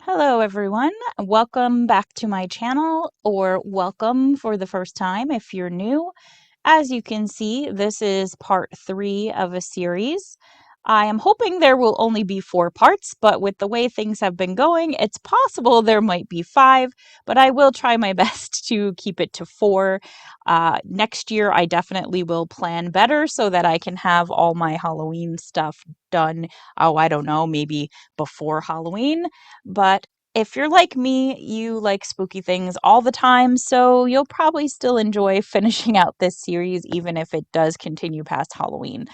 Hello everyone, welcome back to my channel, or welcome for the first time if you're new. As you can see, this is part 3 of a series. I am hoping there will only be 4 parts, but with the way things have been going, it's possible there might be 5, but I will try my best to keep it to 4. Next year, I definitely will plan better so that I can have all my Halloween stuff done, I don't know, maybe before Halloween. But if you're like me, you like spooky things all the time, so you'll probably still enjoy finishing out this series, even if it does continue past Halloween.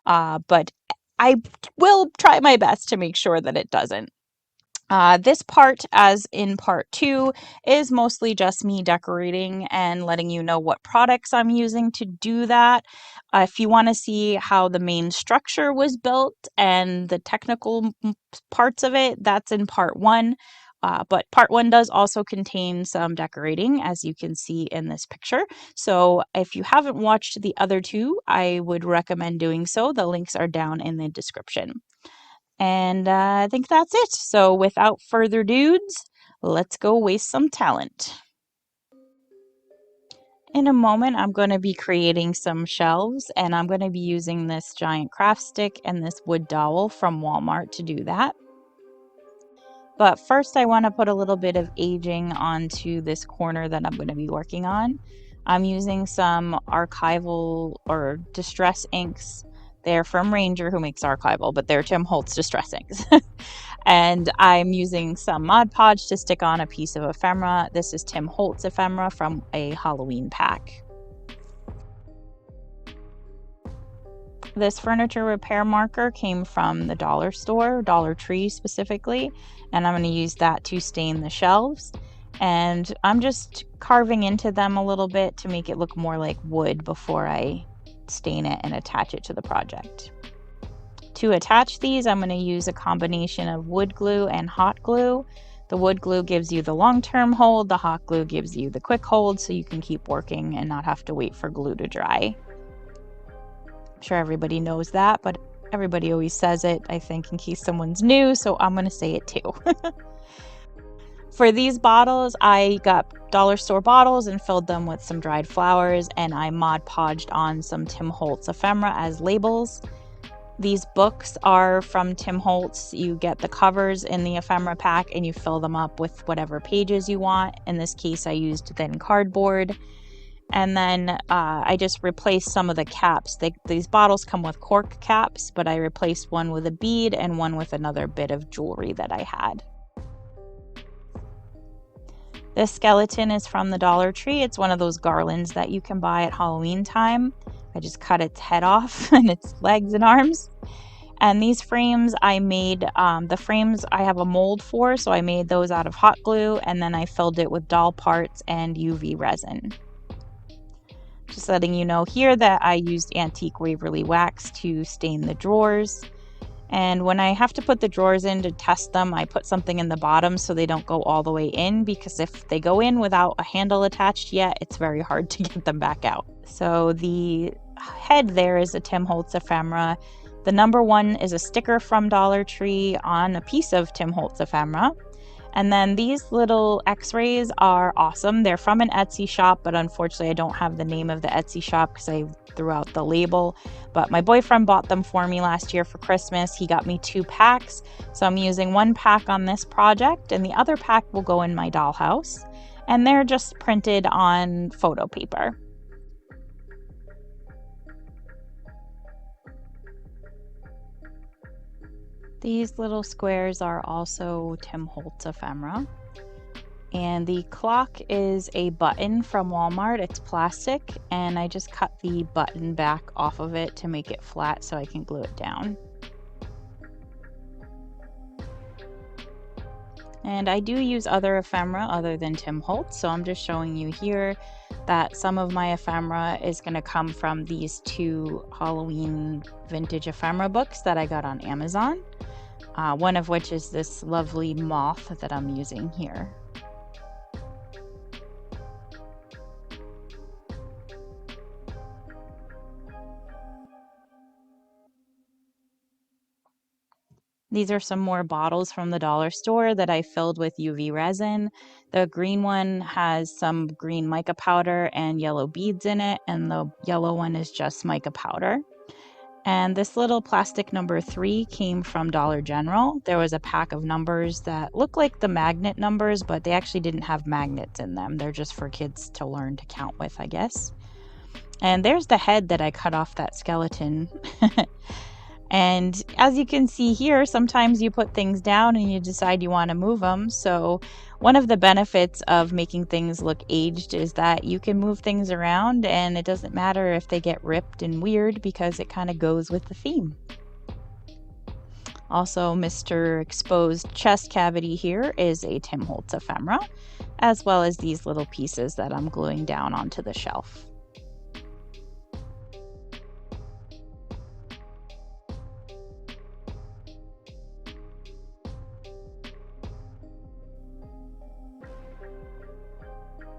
But I will try my best to make sure that it doesn't. This part, as in part 2, is mostly just me decorating and letting you know what products I'm using to do that. If you want to see how the main structure was built and the technical parts of it, that's in part 1. But part 1 does also contain some decorating, as you can see in this picture. So if you haven't watched the other 2, I would recommend doing so. The links are down in the description. And I think that's it. So without further dudes, let's go waste some talent. In a moment, I'm going to be creating some shelves, and I'm going to be using this giant craft stick and this wood dowel from Walmart to do that. But first, I want to put a little bit of aging onto this corner that I'm going to be working on. I'm using some archival or distress inks. They're from Ranger, who makes archival, but they're Tim Holtz distress inks. And I'm using some Mod Podge to stick on a piece of ephemera. This is Tim Holtz ephemera from a Halloween pack. This furniture repair marker came from the dollar store, Dollar Tree specifically, and I'm going to use that to stain the shelves. And I'm just carving into them a little bit to make it look more like wood before I stain it and attach it to the project. To attach these, I'm going to use a combination of wood glue and hot glue. The wood glue gives you the long-term hold, the hot glue gives you the quick hold, so you can keep working and not have to wait for glue to dry. I'm sure everybody knows that, but everybody always says it, I think, in case someone's new, so I'm going to say it too. For these bottles, I got dollar store bottles and filled them with some dried flowers, and I Mod Podged on some Tim Holtz ephemera as labels. These books are from Tim Holtz. You get the covers in the ephemera pack and you fill them up with whatever pages you want. In this case, I used thin cardboard. And then I just replaced some of the caps. These bottles come with cork caps, but I replaced one with a bead and one with another bit of jewelry that I had. This skeleton is from the Dollar Tree. It's one of those garlands that you can buy at Halloween time. I just cut its head off and its legs and arms. And these frames I made, the frames I have a mold for, so I made those out of hot glue, and then I filled it with doll parts and UV resin. Just letting you know here that I used Antique Waverly Wax to stain the drawers. And when I have to put the drawers in to test them, I put something in the bottom so they don't go all the way in, because if they go in without a handle attached yet, it's very hard to get them back out. So the head there is a Tim Holtz ephemera. The number 1 is a sticker from Dollar Tree on a piece of Tim Holtz ephemera. And then these little x-rays are awesome. They're from an Etsy shop, but unfortunately I don't have the name of the Etsy shop because I threw out the label. But my boyfriend bought them for me last year for Christmas. He got me 2 packs. So I'm using 1 pack on this project, and the other pack will go in my dollhouse. And they're just printed on photo paper. These little squares are also Tim Holtz ephemera. And the clock is a button from Walmart. It's plastic, and I just cut the button back off of it to make it flat so I can glue it down. And I do use other ephemera other than Tim Holtz, so I'm just showing you here that some of my ephemera is going to come from these 2 Halloween vintage ephemera books that I got on Amazon. One of which is this lovely moth that I'm using here. These are some more bottles from the dollar store that I filled with UV resin. The green one has some green mica powder and yellow beads in it, and the yellow one is just mica powder. And this little plastic number 3 came from Dollar General. There was a pack of numbers that look like the magnet numbers, but they actually didn't have magnets in them. They're just for kids to learn to count with, I guess. And there's the head that I cut off that skeleton. And as you can see here, sometimes you put things down and you decide you want to move them. So one of the benefits of making things look aged is that you can move things around and it doesn't matter if they get ripped and weird because it kind of goes with the theme. Also, Mr. Exposed Chest Cavity here is a Tim Holtz ephemera, as well as these little pieces that I'm gluing down onto the shelf.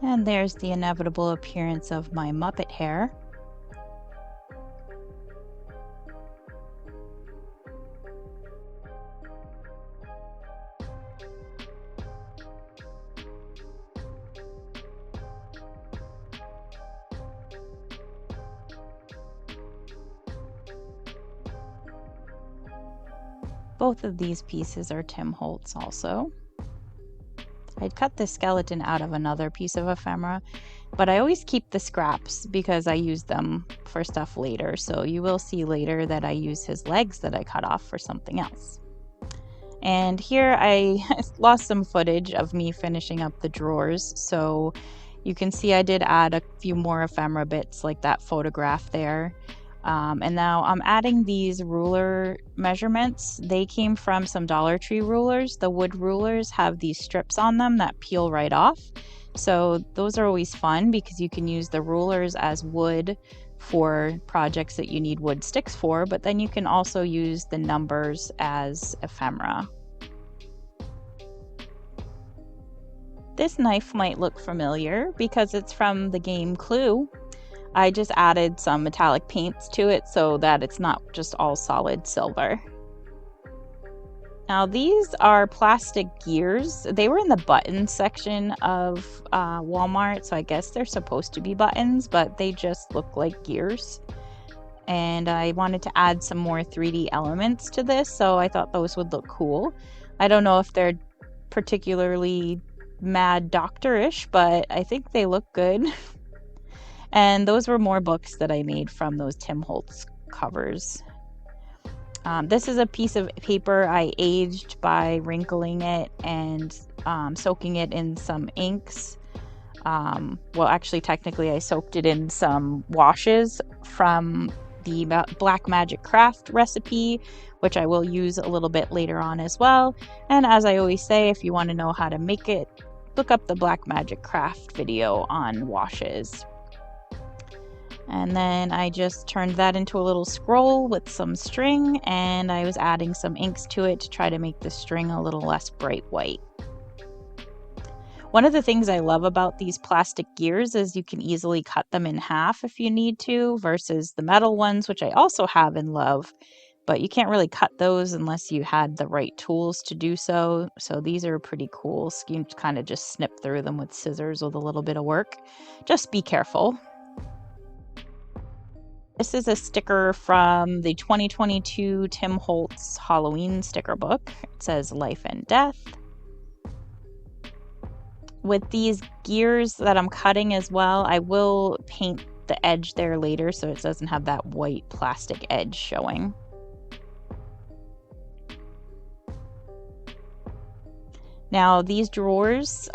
And there's the inevitable appearance of my Muppet hair. Both of these pieces are Tim Holtz also. I'd cut the skeleton out of another piece of ephemera, but I always keep the scraps because I use them for stuff later. So you will see later that I use his legs that I cut off for something else. And here I lost some footage of me finishing up the drawers. So you can see I did add a few more ephemera bits like that photograph there. And now I'm adding these ruler measurements. They came from some Dollar Tree rulers. The wood rulers have these strips on them that peel right off. So those are always fun because you can use the rulers as wood for projects that you need wood sticks for, but then you can also use the numbers as ephemera. This knife might look familiar because it's from the game Clue. I just added some metallic paints to it so that it's not just all solid silver. Now these are plastic gears. They were in the buttons section of Walmart, so I guess they're supposed to be buttons, but they just look like gears. And I wanted to add some more 3D elements to this, so I thought those would look cool. I don't know if they're particularly Mad Doctor-ish, but I think they look good. And those were more books that I made from those Tim Holtz covers. This is a piece of paper I aged by wrinkling it and soaking it in some inks. Well, actually, technically, I soaked it in some washes from the Black Magic Craft recipe, which I will use a little bit later on as well. And as I always say, if you want to know how to make it, look up the Black Magic Craft video on washes. And then I just turned that into a little scroll with some string, and I was adding some inks to it to try to make the string a little less bright white. One of the things I love about these plastic gears is you can easily cut them in half if you need to, versus the metal ones, which I also have and love, but you can't really cut those unless you had the right tools to do so. So these are pretty cool. So you can kind of just snip through them with scissors with a little bit of work. Just be careful. This is a sticker from the 2022 Tim Holtz Halloween sticker book. It says Life and Death. With these gears that I'm cutting as well, I will paint the edge there later so it doesn't have that white plastic edge showing. Now these drawers,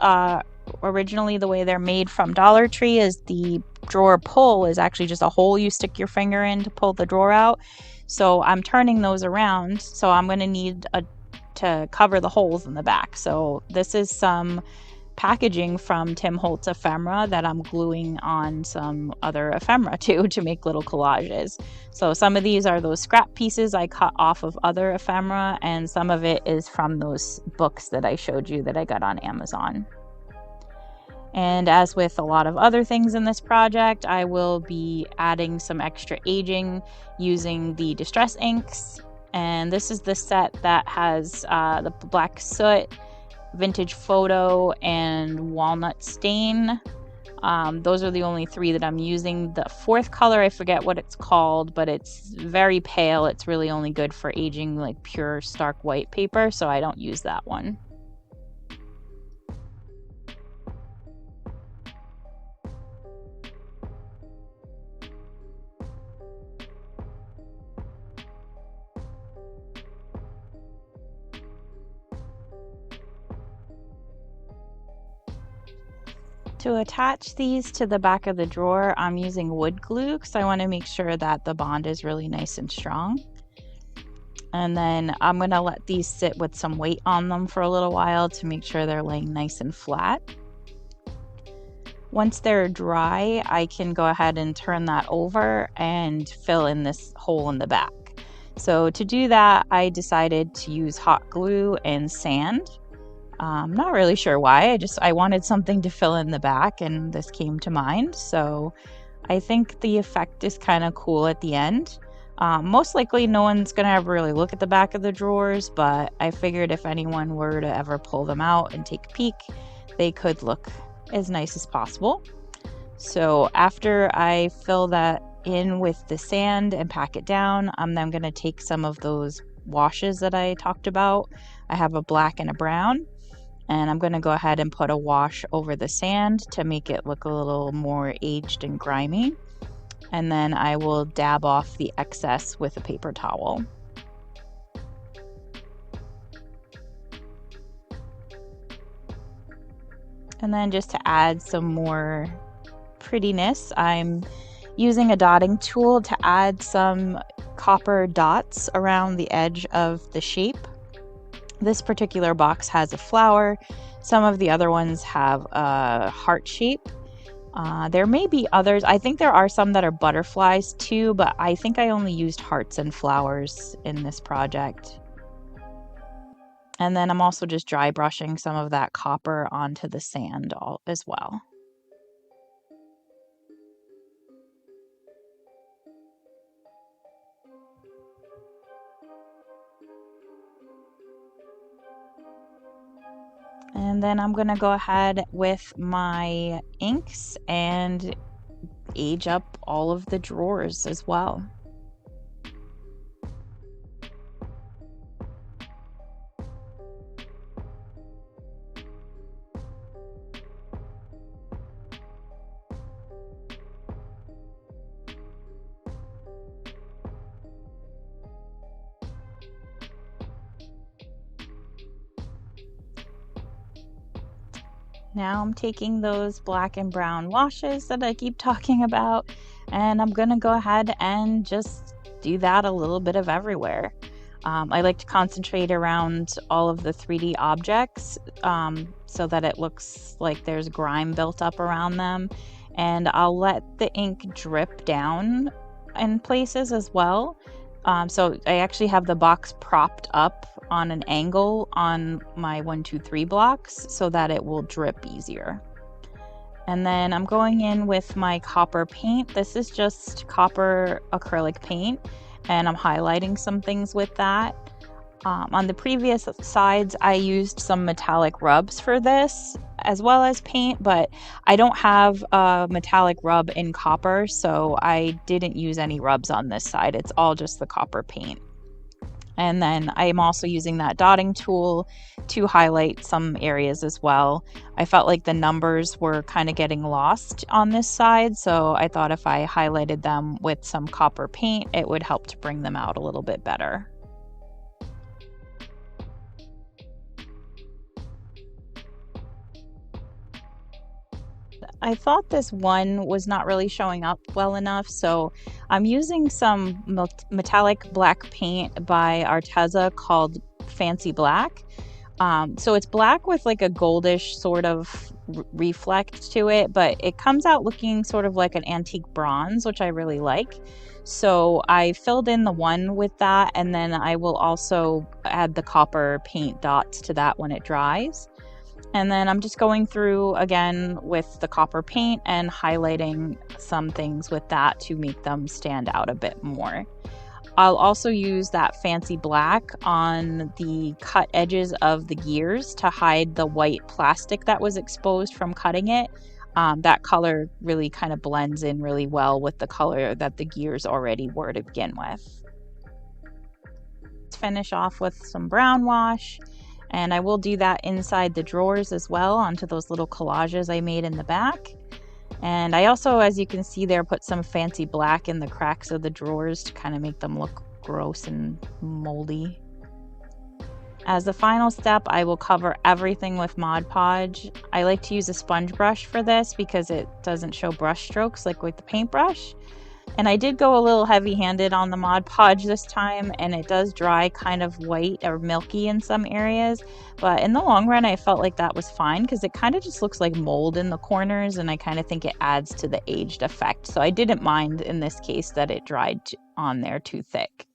originally the way they're made from Dollar Tree is the drawer pull is actually just a hole you stick your finger in to pull the drawer out. So I'm turning those around, so I'm going to need to cover the holes in the back. So this is some packaging from Tim Holtz ephemera that I'm gluing on some other ephemera to make little collages. So some of these are those scrap pieces I cut off of other ephemera, and some of it is from those books that I showed you that I got on Amazon. And as with a lot of other things in this project, I will be adding some extra aging using the Distress inks And this is the set that has the Black Soot, Vintage Photo, and Walnut Stain. Those are the only 3 that I'm using. The 4th color, I forget what it's called, but it's very pale. It's really only good for aging like pure stark white paper, so I don't use that one. To attach these to the back of the drawer, I'm using wood glue because I want to make sure that the bond is really nice and strong. And then I'm going to let these sit with some weight on them for a little while to make sure they're laying nice and flat. Once they're dry, I can go ahead and turn that over and fill in this hole in the back. So to do that, I decided to use hot glue and sand. I'm not really sure why. I wanted something to fill in the back, and this came to mind. So I think the effect is kind of cool at the end. Most likely no one's going to ever really look at the back of the drawers, but I figured if anyone were to ever pull them out and take a peek, they could look as nice as possible. So after I fill that in with the sand and pack it down, I'm then going to take some of those washes that I talked about. I have a black and a brown. And I'm going to go ahead and put a wash over the sand to make it look a little more aged and grimy. And then I will dab off the excess with a paper towel. And then just to add some more prettiness, I'm using a dotting tool to add some copper dots around the edge of the shape. This particular box has a flower. Some of the other ones have a heart shape. There may be others. I think there are some that are butterflies too, but I think I only used hearts and flowers in this project. And then I'm also just dry brushing some of that copper onto the sand as well. And then I'm going to go ahead with my inks and age up all of the drawers as well. Now I'm taking those black and brown washes that I keep talking about, and I'm gonna go ahead and just do that a little bit of everywhere. I like to concentrate around all of the 3D objects so that it looks like there's grime built up around them, and I'll let the ink drip down in places as well. So I actually have the box propped up on an angle on my 1, 2, 3 blocks so that it will drip easier. And then I'm going in with my copper paint. This is just copper acrylic paint, and I'm highlighting some things with that. On the previous sides, I used some metallic rubs for this as well as paint, but I don't have a metallic rub in copper, so I didn't use any rubs on this side. It's all just the copper paint. And then I'm also using that dotting tool to highlight some areas as well. I felt like the numbers were kind of getting lost on this side, so I thought if I highlighted them with some copper paint, it would help to bring them out a little bit better. I thought this one was not really showing up well enough, so I'm using some metallic black paint by Arteza called Fancy Black. So it's black with like a goldish sort of reflect to it, but it comes out looking sort of like an antique bronze, which I really like. So I filled in the one with that, and then I will also add the copper paint dots to that when it dries. And then I'm just going through again with the copper paint and highlighting some things with that to make them stand out a bit more. I'll also use that fancy black on the cut edges of the gears to hide the white plastic that was exposed from cutting it. That color really kind of blends in really well with the color that the gears already were to begin with. Let's finish off with some brown wash, and I will do that inside the drawers as well onto those little collages I made in the back. And I also, as you can see there, put some fancy black in the cracks of the drawers to kind of make them look gross and moldy. As the final step, I will cover everything with Mod Podge. I like to use a sponge brush for this because it doesn't show brush strokes like with the paintbrush. And I did go a little heavy-handed on the Mod Podge this time, and it does dry kind of white or milky in some areas. But in the long run, I felt like that was fine because it kind of just looks like mold in the corners, and I kind of think it adds to the aged effect. So I didn't mind in this case that it dried on there too thick.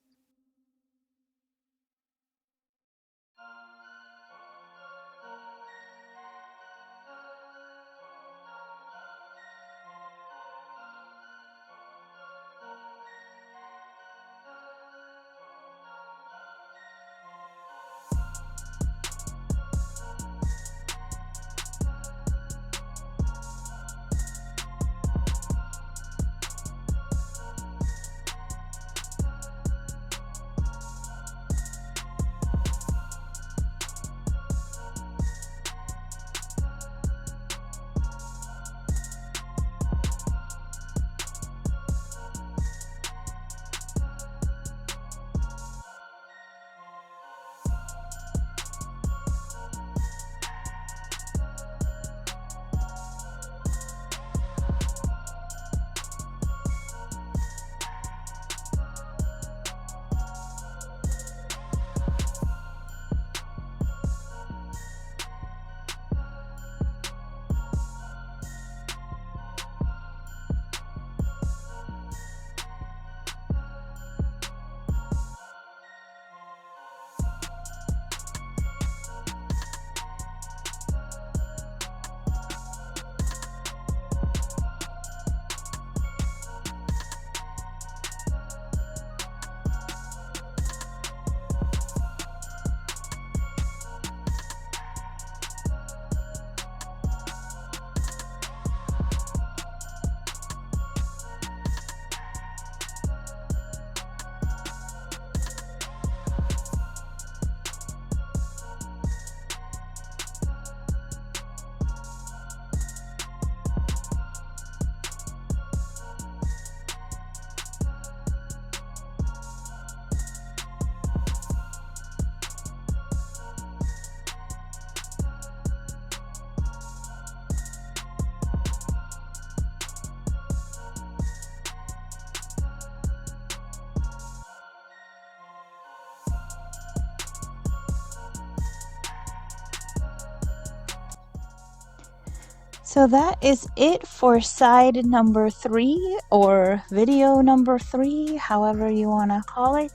So that is it for side number 3 or video number 3, however you want to call it.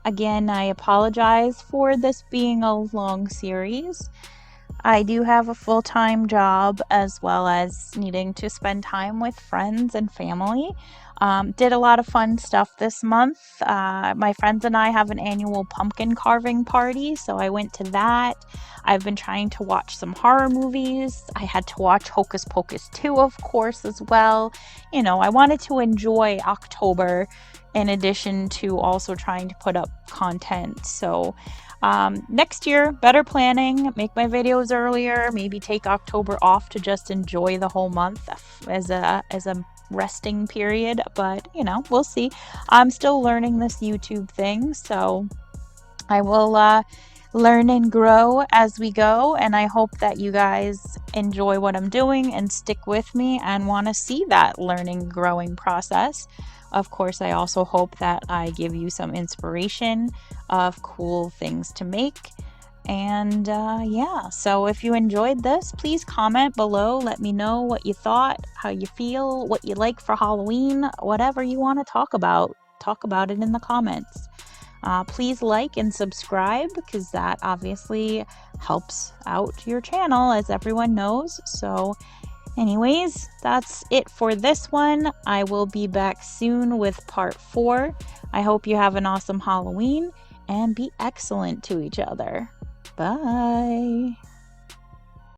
Again, I apologize for this being a long series. I do have a full-time job as well as needing to spend time with friends and family. Did a lot of fun stuff this month. My friends and I have an annual pumpkin carving party, so I went to that. I've been trying to watch some horror movies. I had to watch Hocus Pocus 2, of course, as well. You know, I wanted to enjoy October in addition to also trying to put up content. So next year, better planning, make my videos earlier, maybe take October off to just enjoy the whole month as a resting period, but you know, we'll see. I'm still learning this YouTube thing, so I will learn and grow as we go, and I hope that you guys enjoy what I'm doing and stick with me and want to see that learning growing process. Of course, I also hope that I give you some inspiration of cool things to make. And yeah, so if you enjoyed this, please comment below. Let me know what you thought, how you feel, what you like for Halloween, whatever you want to talk about. Talk about it in the comments. Please like and subscribe because that obviously helps out your channel, as everyone knows. So Anyways, that's it for this one. I will be back soon with part 4. I hope you have an awesome Halloween and be excellent to each other. Bye.